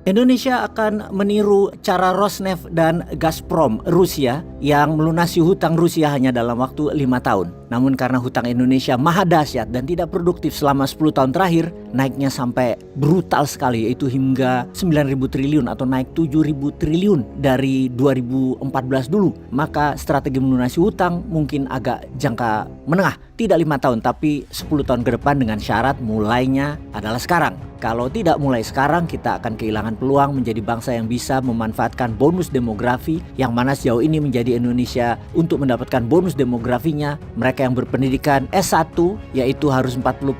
Indonesia akan meniru cara Rosneft dan Gazprom Rusia yang melunasi hutang Rusia hanya dalam waktu 5 tahun. Namun karena hutang Indonesia maha dahsyat dan tidak produktif selama 10 tahun terakhir, naiknya sampai brutal sekali, yaitu hingga 9.000 triliun atau naik 7.000 triliun dari 2014 dulu. Maka strategi melunasi hutang mungkin agak jangka menengah, tidak 5 tahun tapi 10 tahun ke depan dengan syarat mulainya adalah sekarang. Kalau tidak mulai sekarang, kita akan kehilangan peluang menjadi bangsa yang bisa memanfaatkan bonus demografi, yang mana sejauh ini menjadi Indonesia untuk mendapatkan bonus demografinya. Mereka yang berpendidikan S1 yaitu harus 40%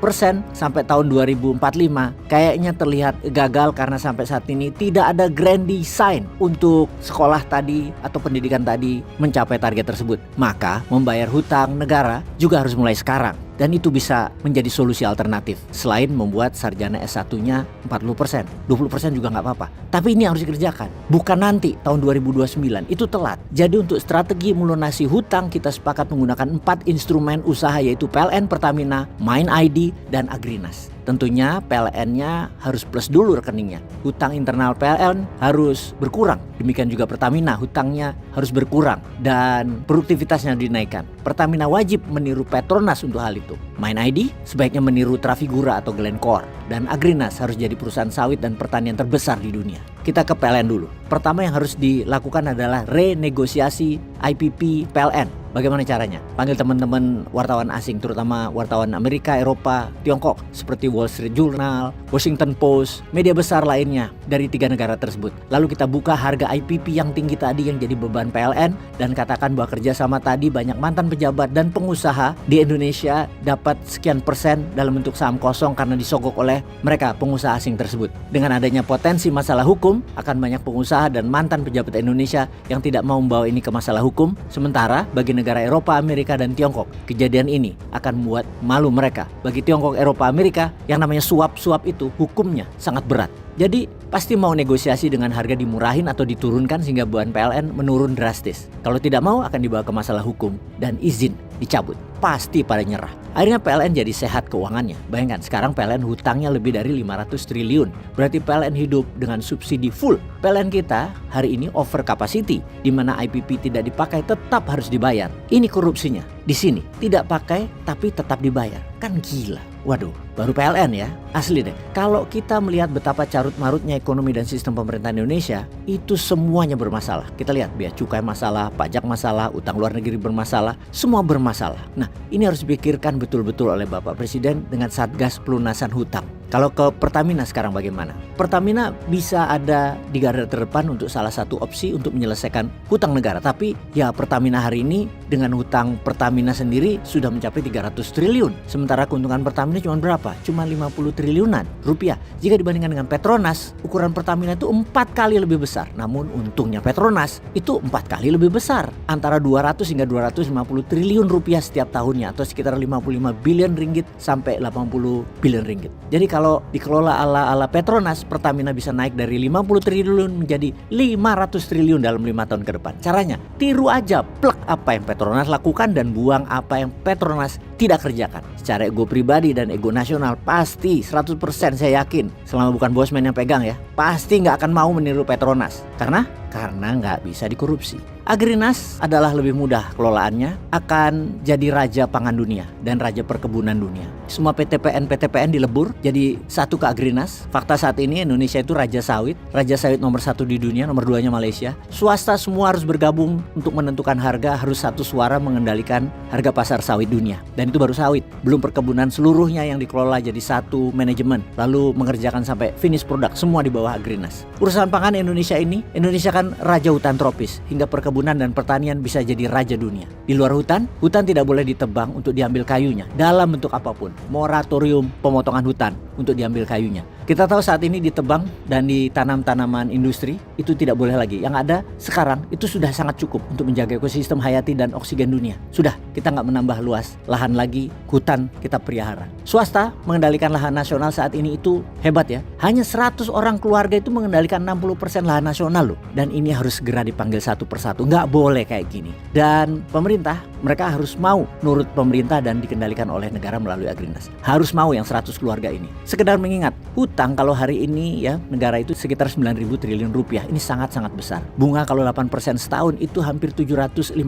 sampai tahun 2045 kayaknya terlihat gagal karena sampai saat ini tidak ada grand design untuk sekolah tadi atau pendidikan tadi mencapai target tersebut. Maka membayar hutang negara juga harus mulai sekarang. Dan itu bisa menjadi solusi alternatif. Selain membuat sarjana S1-nya 40%, 20% juga nggak apa-apa. Tapi ini harus dikerjakan. Bukan nanti tahun 2029, itu telat. Jadi untuk strategi melunasi hutang kita sepakat menggunakan 4 instrumen usaha, yaitu PLN Pertamina, Mind ID, dan Agrinas. Tentunya PLN-nya harus plus dulu rekeningnya. Hutang internal PLN harus berkurang. Demikian juga Pertamina, hutangnya harus berkurang dan produktivitasnya dinaikkan. Pertamina wajib meniru Petronas untuk hal itu. Mind ID sebaiknya meniru Trafigura atau Glencore. Dan Agrinas harus jadi perusahaan sawit dan pertanian terbesar di dunia. Kita ke PLN dulu. Pertama yang harus dilakukan adalah renegosiasi IPP PLN. Bagaimana caranya? Panggil teman-teman wartawan asing, terutama wartawan Amerika, Eropa, Tiongkok, seperti Wall Street Journal, Washington Post, media besar lainnya dari 3 negara tersebut. Lalu kita buka harga IPP yang tinggi tadi yang jadi beban PLN dan katakan bahwa kerjasama tadi banyak mantan pejabat dan pengusaha di Indonesia dapat sekian persen dalam bentuk saham kosong karena disogok oleh mereka pengusaha asing tersebut. Dengan adanya potensi masalah hukum, akan banyak pengusaha dan mantan pejabat Indonesia yang tidak mau membawa ini ke masalah hukum. Sementara bagi negara Eropa, Amerika, dan Tiongkok, kejadian ini akan membuat malu mereka. Bagi Tiongkok, Eropa, Amerika, yang namanya suap-suap itu hukumnya sangat berat. Jadi pasti mau negosiasi dengan harga dimurahin atau diturunkan sehingga beban PLN menurun drastis. Kalau tidak mau akan dibawa ke masalah hukum dan izin dicabut. Pasti pada nyerah. Akhirnya PLN jadi sehat keuangannya. Bayangkan sekarang PLN hutangnya lebih dari 500 triliun. Berarti PLN hidup dengan subsidi full. PLN kita hari ini over capacity, di mana IPP tidak dipakai tetap harus dibayar. Ini korupsinya. Di sini tidak pakai tapi tetap dibayar. Kan gila. Waduh, baru PLN ya. Asli deh. Kalau kita melihat betapa carut marutnya ekonomi dan sistem pemerintahan Indonesia, itu semuanya bermasalah. Kita lihat bea cukai masalah, pajak masalah, utang luar negeri bermasalah, semua bermasalah. Nah, ini harus dipikirkan betul-betul oleh Bapak Presiden dengan Satgas Pelunasan Hutang. Kalau ke Pertamina sekarang bagaimana? Pertamina bisa ada di garda terdepan untuk salah satu opsi untuk menyelesaikan hutang negara. Tapi ya Pertamina hari ini dengan hutang Pertamina sendiri sudah mencapai 300 triliun. Sementara keuntungan Pertamina cuma berapa? Cuma 50 triliunan rupiah. Jika dibandingkan dengan Petronas, ukuran Pertamina itu 4 kali lebih besar. Namun untungnya Petronas itu 4 kali lebih besar. Antara 200 hingga 250 triliun rupiah setiap tahunnya, atau sekitar 55 bilion ringgit sampai 80 bilion ringgit. Jadi kalau dikelola ala Petronas, Pertamina bisa naik dari 50 triliun menjadi 500 triliun dalam 5 tahun ke depan. Caranya, tiru aja plek apa yang Petronas lakukan dan buang apa yang Petronas tidak kerjakan. Secara ego pribadi dan ego nasional pasti 100% saya yakin, selama bukan Bosman yang pegang ya, pasti nggak akan mau meniru Petronas. Karena nggak bisa dikorupsi. Agrinas adalah lebih mudah kelolaannya, akan jadi raja pangan dunia dan raja perkebunan dunia. Semua PTPN dilebur jadi satu ke Agrinas. Fakta saat ini Indonesia itu raja sawit nomor 1 di dunia, nomor 2-nya Malaysia. Swasta semua harus bergabung untuk menentukan harga, harus satu suara mengendalikan harga pasar sawit dunia. Dan itu baru sawit, belum perkebunan seluruhnya yang dikelola jadi satu manajemen, lalu mengerjakan sampai finish product, semua di bawah Agrinas. Urusan pangan Indonesia kan raja hutan tropis, hingga perkebunan dan pertanian bisa jadi raja dunia. Di luar hutan tidak boleh ditebang untuk diambil kayunya dalam bentuk apapun. Moratorium pemotongan hutan untuk diambil kayunya. Kita tahu saat ini ditebang dan ditanam tanaman industri itu tidak boleh lagi. Yang ada sekarang itu sudah sangat cukup untuk menjaga ekosistem hayati dan oksigen dunia. Sudah, kita nggak menambah luas lahan lagi, hutan kita pelihara. Swasta mengendalikan lahan nasional saat ini itu hebat ya. Hanya 100 orang keluarga itu mengendalikan 60% lahan nasional loh. Dan ini harus segera dipanggil satu persatu. Nggak boleh kayak gini. Dan pemerintah, mereka harus mau nurut pemerintah dan dikendalikan oleh negara melalui Agrinas. Harus mau yang 100 keluarga ini. Sekedar mengingat, hutang kalau hari ini ya negara itu sekitar 9.000 triliun rupiah. Ini sangat-sangat besar. Bunga kalau 8% setahun itu hampir 750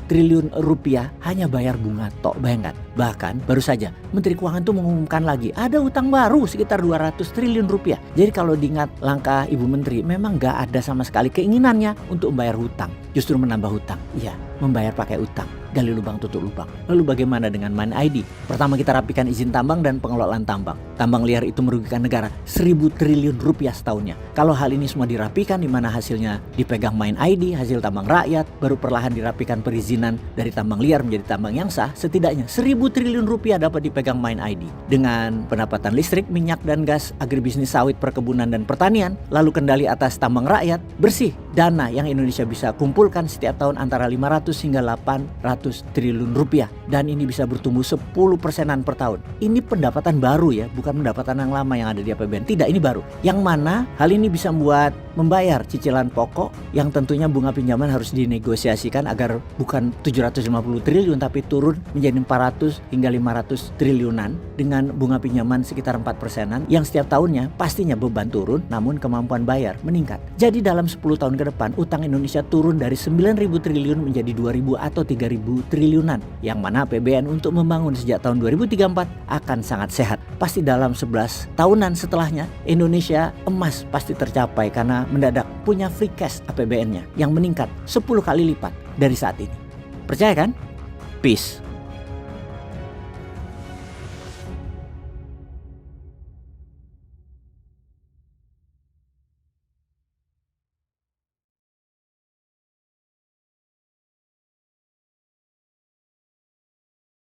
triliun rupiah hanya bayar bunga tok. Bayangkan. Bahkan baru saja Menteri Keuangan tuh mengumumkan lagi ada hutang baru sekitar 200 triliun rupiah. Jadi kalau diingat langkah Ibu Menteri, memang gak ada sama sekali keinginannya untuk membayar hutang. Justru menambah hutang. Iya, membayar pakai utang. Gali lubang tutup lubang. Lalu bagaimana dengan MIND ID? Pertama kita rapikan izin tambang dan pengelolaan tambang. Tambang liar itu merugikan negara 1.000 triliun rupiah setahunnya. Kalau hal ini semua dirapikan, di mana hasilnya dipegang MIND ID, hasil tambang rakyat, baru perlahan dirapikan perizinan dari tambang liar menjadi tambang yang sah, setidaknya 1.000 triliun rupiah dapat dipegang MIND ID. Dengan pendapatan listrik, minyak dan gas, agribisnis sawit, perkebunan dan pertanian, lalu kendali atas tambang rakyat, bersih. Dana yang Indonesia bisa kumpulkan setiap tahun antara 500 hingga 800 triliun rupiah, dan ini bisa bertumbuh 10%-an per tahun. Ini pendapatan baru ya, bukan pendapatan yang lama yang ada di APBN. Tidak, ini baru. Yang mana hal ini bisa membayar cicilan pokok yang tentunya bunga pinjaman harus dinegosiasikan agar bukan 750 triliun tapi turun menjadi 400 hingga 500 triliunan dengan bunga pinjaman sekitar 4%-an yang setiap tahunnya pastinya beban turun namun kemampuan bayar meningkat. Jadi dalam 10 tahun ke depan utang Indonesia turun dari 9.000 triliun menjadi 2.000 atau 3.000 triliunan, yang mana APBN untuk membangun sejak tahun 2034 akan sangat sehat. Pasti dalam 11 tahunan setelahnya Indonesia emas pasti tercapai karena mendadak punya free cash APBN-nya yang meningkat 10 kali lipat dari saat ini. Percaya kan? Peace.